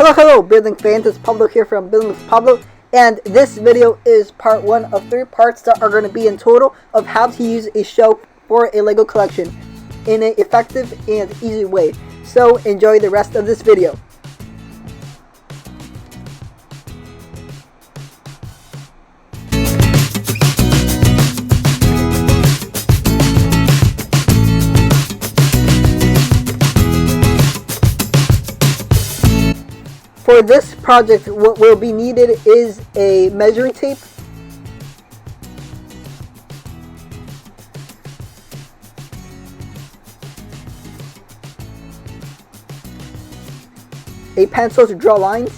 Hello, building fans. It's Pablo here from Building with Pablo, and this video is part 1 of 3 parts that are going to be in total of how to use a shelf for a Lego collection in an effective and easy way. So enjoy the rest of this video. For this project, what will be needed is a measuring tape, a pencil to draw lines,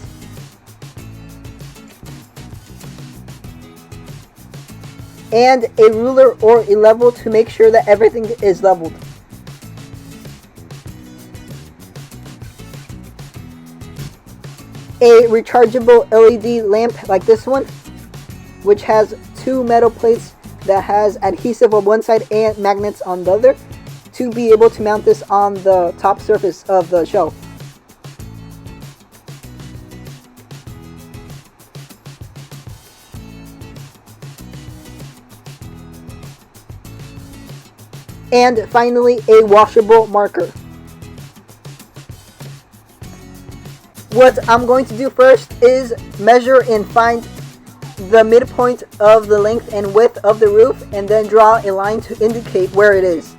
and a ruler or a level to make sure that everything is leveled. A rechargeable LED lamp like this one, which has 2 metal plates that has adhesive on one side and magnets on the other to be able to mount this on the top surface of the shelf. And finally, a washable marker. What I'm going to do first is measure and find the midpoint of the length and width of the roof, and then draw a line to indicate where it is.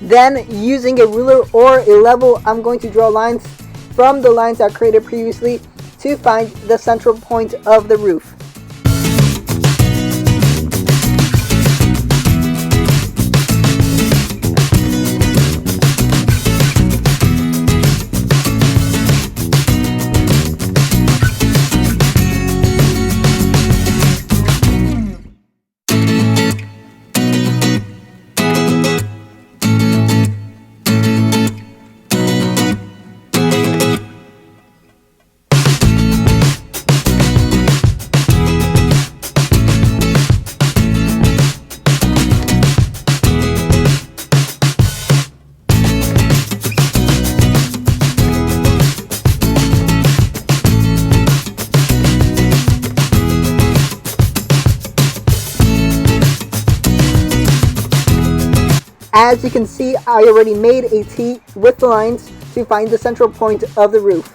Then, using a ruler or a level, I'm going to draw lines from the lines I created previously to find the central point of the roof. As you can see, I already made a T with the lines to find the central point of the roof.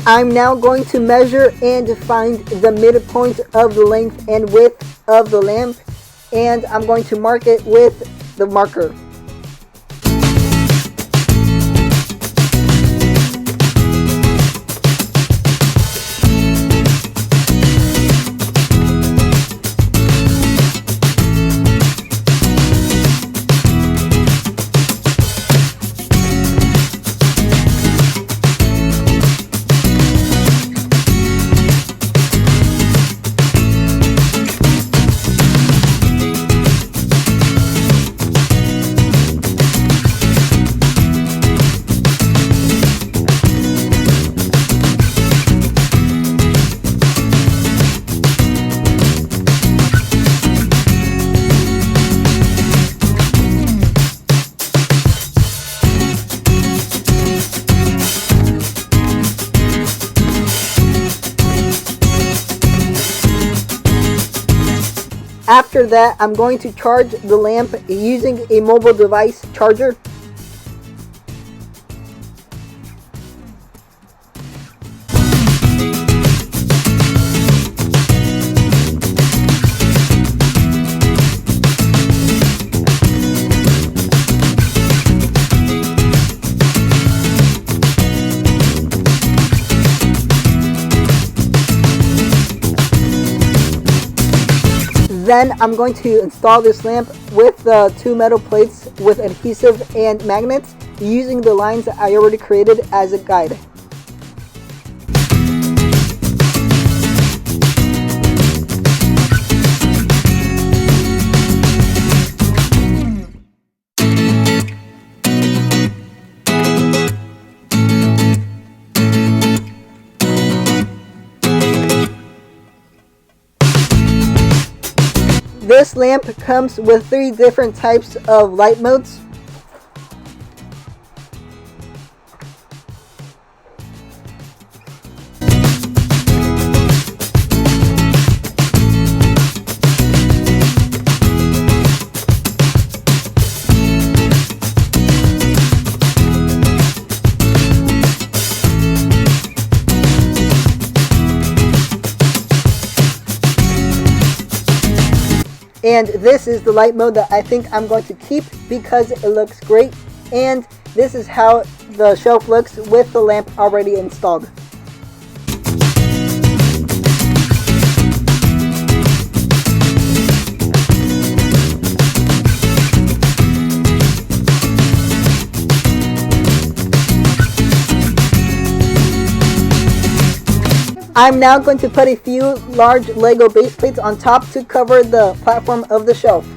I'm now going to measure and find the midpoint of the length and width of the lamp, and I'm going to mark it with the marker. After that, I'm going to charge the lamp using a mobile device charger. Then I'm going to install this lamp with the 2 metal plates with adhesive and magnets using the lines that I already created as a guide. This lamp comes with 3 different types of light modes. And this is the light mode that I think I'm going to keep because it looks great, and this is how the shelf looks with the lamp already installed. I'm now going to put a few large Lego base plates on top to cover the platform of the shelf.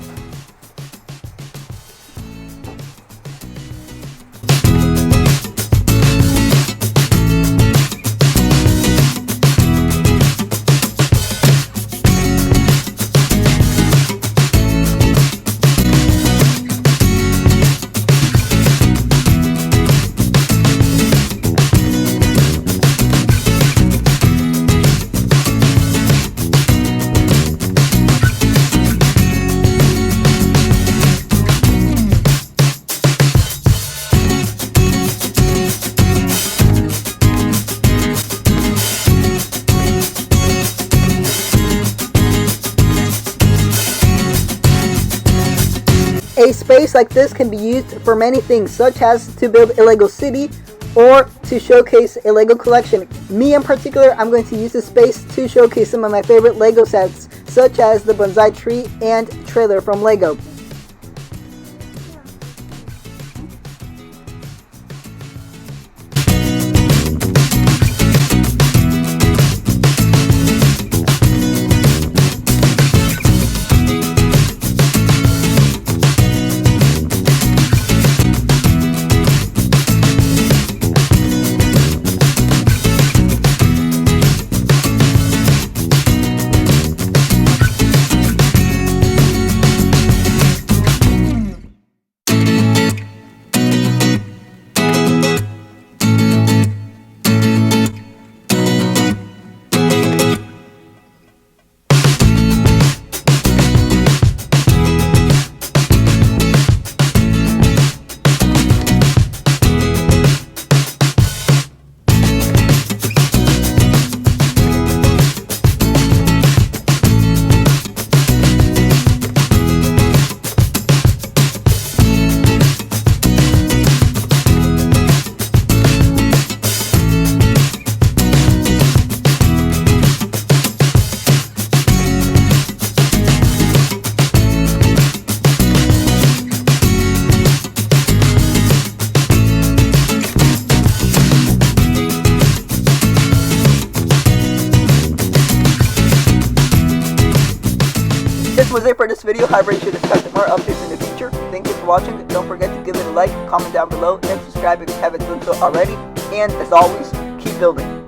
A space like this can be used for many things, such as to build a Lego city or to showcase a Lego collection. Me in particular, I'm going to use this space to showcase some of my favorite Lego sets, such as the bonsai tree and trailer from Lego. This was it for this video. However, you should expect more updates in the future. Thank you for watching. Don't forget to give it a like, comment down below, and subscribe if you haven't done so already. And as always, keep building.